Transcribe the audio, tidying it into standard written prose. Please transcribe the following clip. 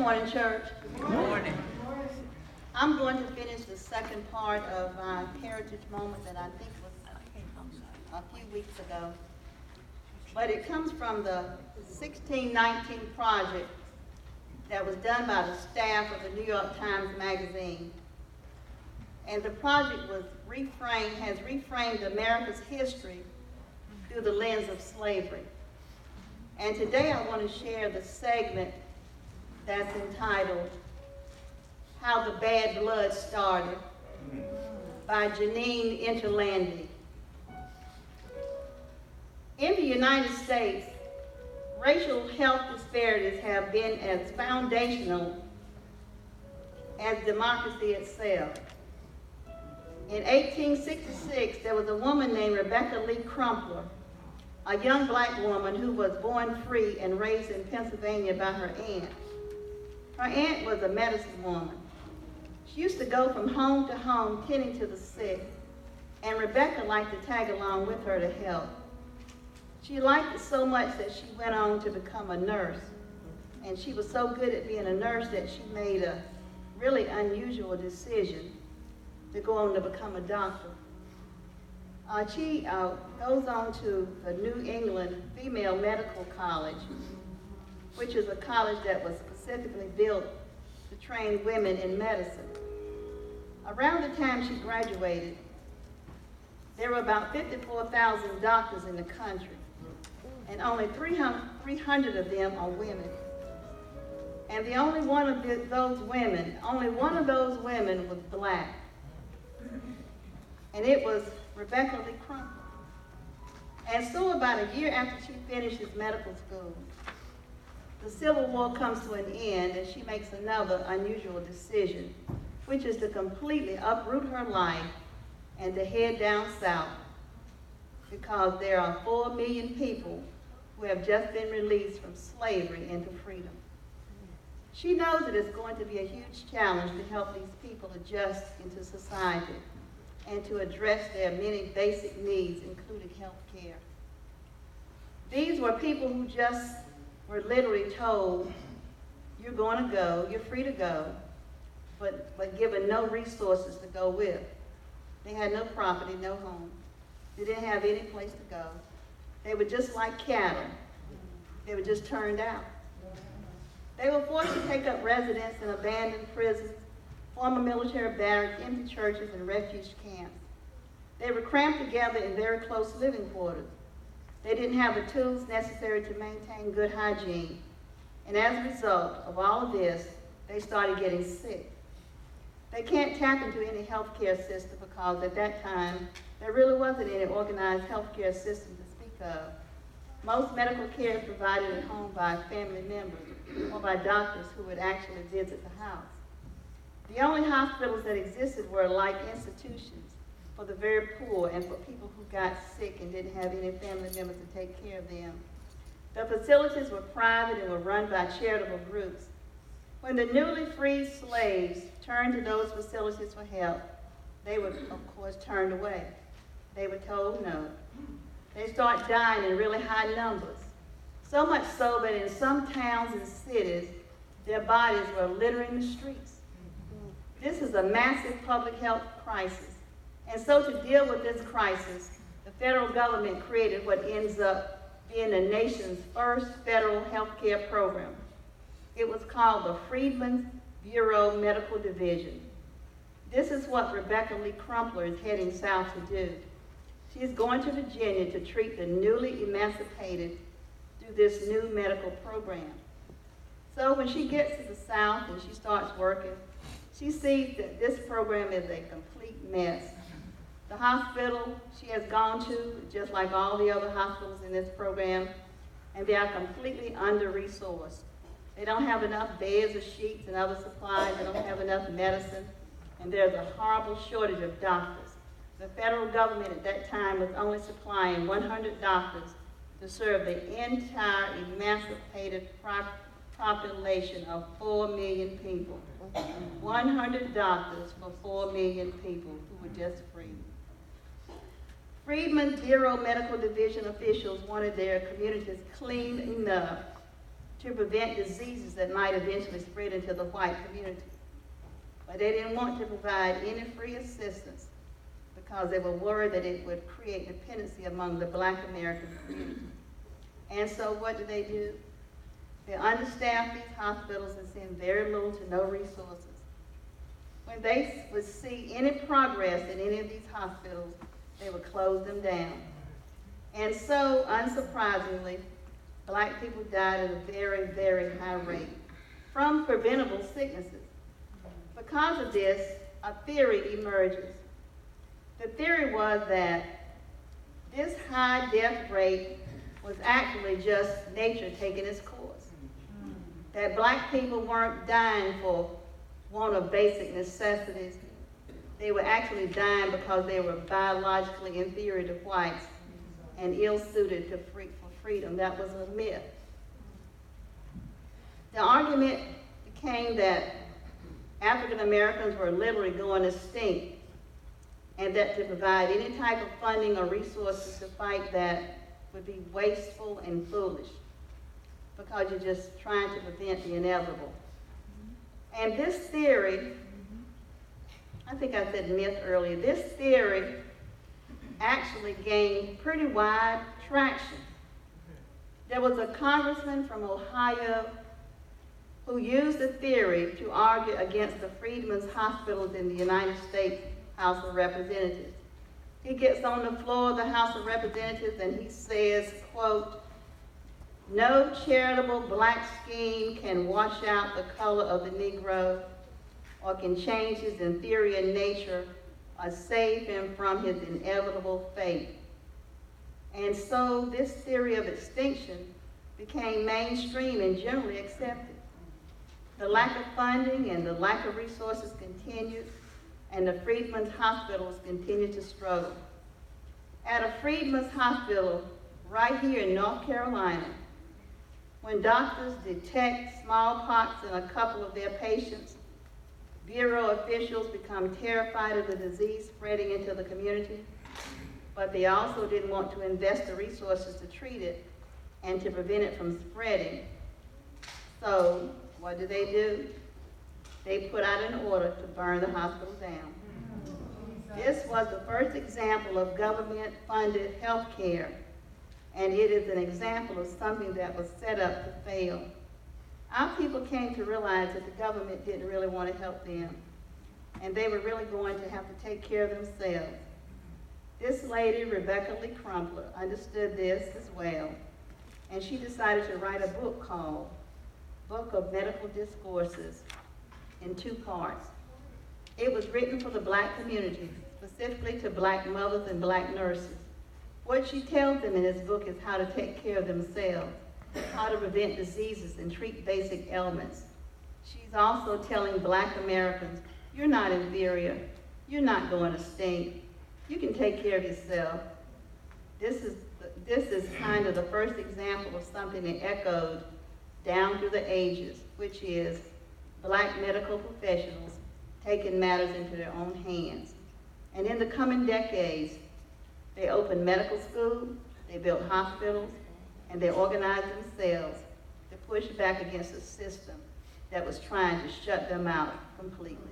morning, church. Good morning. I'm going to finish the second part of our heritage moment that I think was a few weeks ago. But it comes from the 1619 project that was done by the staff of the New York Times Magazine. And the project has reframed America's history through the lens of slavery. And today I want to share the segment that's entitled, How the Bad Blood Started, by Janine Interlandi. In the United States, racial health disparities have been as foundational as democracy itself. In 1866, there was a woman named Rebecca Lee Crumpler, a young black woman who was born free and raised in Pennsylvania by her aunt. Her aunt was a medicine woman. She used to go from home to home tending to the sick, and Rebecca liked to tag along with her to help. She liked it so much that she went on to become a nurse, and she was so good at being a nurse that she made a really unusual decision to go on to become a doctor. She goes on to the New England Female Medical College, which is a college that was specifically built to train women in medicine. Around the time she graduated, there were about 54,000 doctors in the country, and only 300 of them are women. And the only one of those women was black. And it was Rebecca Lee Crumpler. And so about a year after she finishes medical school, the Civil War comes to an end, and she makes another unusual decision, which is to completely uproot her life and to head down south, because there are 4 million people who have just been released from slavery into freedom. She knows that it's going to be a huge challenge to help these people adjust into society and to address their many basic needs, including health care. These were people who just were literally told, you're going to go, you're free to go, but given no resources to go with. They had no property, no home. They didn't have any place to go. They were just like cattle. They were just turned out. They were forced to take up residence in abandoned prisons, former military barracks, empty churches, and refuge camps. They were cramped together in very close living quarters. They didn't have the tools necessary to maintain good hygiene. And as a result of all of this, they started getting sick. They can't tap into any healthcare system because at that time, there really wasn't any organized healthcare system to speak of. Most medical care is provided at home by family members or by doctors who would actually visit the house. The only hospitals that existed were like institutions for the very poor and for people who got sick and didn't have any family members to take care of them. The facilities were private and were run by charitable groups. When the newly freed slaves turned to those facilities for help, they were, of course, turned away. They were told no. They start dying in really high numbers. So much so that in some towns and cities, their bodies were littering the streets. This is a massive public health crisis. And so to deal with this crisis, the federal government created what ends up being the nation's first federal health care program. It was called the Freedmen's Bureau Medical Division. This is what Rebecca Lee Crumpler is heading south to do. She's going to Virginia to treat the newly emancipated through this new medical program. So when she gets to the South and she starts working, she sees that this program is a complete mess. The hospital she has gone to, just like all the other hospitals in this program, and they are completely under-resourced. They don't have enough beds or sheets and other supplies. They don't have enough medicine, and there's a horrible shortage of doctors. The federal government at that time was only supplying 100 doctors to serve the entire emancipated population of 4 million people. 100 doctors for 4 million people who were just freed. Freedmen's Bureau Medical Division officials wanted their communities clean enough to prevent diseases that might eventually spread into the white community. But they didn't want to provide any free assistance because they were worried that it would create dependency among the Black American community. And so what do? They understaffed these hospitals and sent very little to no resources. When they would see any progress in any of these hospitals, they would close them down. And so, unsurprisingly, Black people died at a very, very high rate from preventable sicknesses. Because of this, a theory emerges. The theory was that this high death rate was actually just nature taking its course. That Black people weren't dying for want of basic necessities. They were actually dying because they were biologically inferior to whites and ill-suited for freedom. That was a myth. The argument became that African Americans were literally going extinct, and that to provide any type of funding or resources to fight that would be wasteful and foolish, because you're just trying to prevent the inevitable. And this theory, I think I said myth earlier, this theory actually gained pretty wide traction. There was a congressman from Ohio who used the theory to argue against the Freedmen's Hospitals in the United States House of Representatives. He gets on the floor of the House of Representatives and he says, quote, "No charitable Black scheme can wash out the color of the Negro or can change his inferior nature or save him from his inevitable fate." And so this theory of extinction became mainstream and generally accepted. The lack of funding and the lack of resources continued, and the Freedmen's Hospitals continued to struggle. At a Freedmen's Hospital right here in North Carolina, when doctors detect smallpox in a couple of their patients, Bureau officials become terrified of the disease spreading into the community, but they also didn't want to invest the resources to treat it and to prevent it from spreading. So what do? They put out an order to burn the hospital down. This was the first example of government-funded health care, and it is an example of something that was set up to fail. Our people came to realize that the government didn't really want to help them, and they were really going to have to take care of themselves. This lady, Rebecca Lee Crumpler, understood this as well, and she decided to write a book called Book of Medical Discourses in 2 parts. It was written for the Black community, specifically to Black mothers and Black nurses. What she tells them in this book is how to take care of themselves, how to prevent diseases and treat basic ailments. She's also telling Black Americans, you're not inferior, you're not going extinct, you can take care of yourself. This is kind of the first example of something that echoed down through the ages, which is Black medical professionals taking matters into their own hands. And in the coming decades, they opened medical schools, they built hospitals, and they organized themselves to push back against a system that was trying to shut them out completely.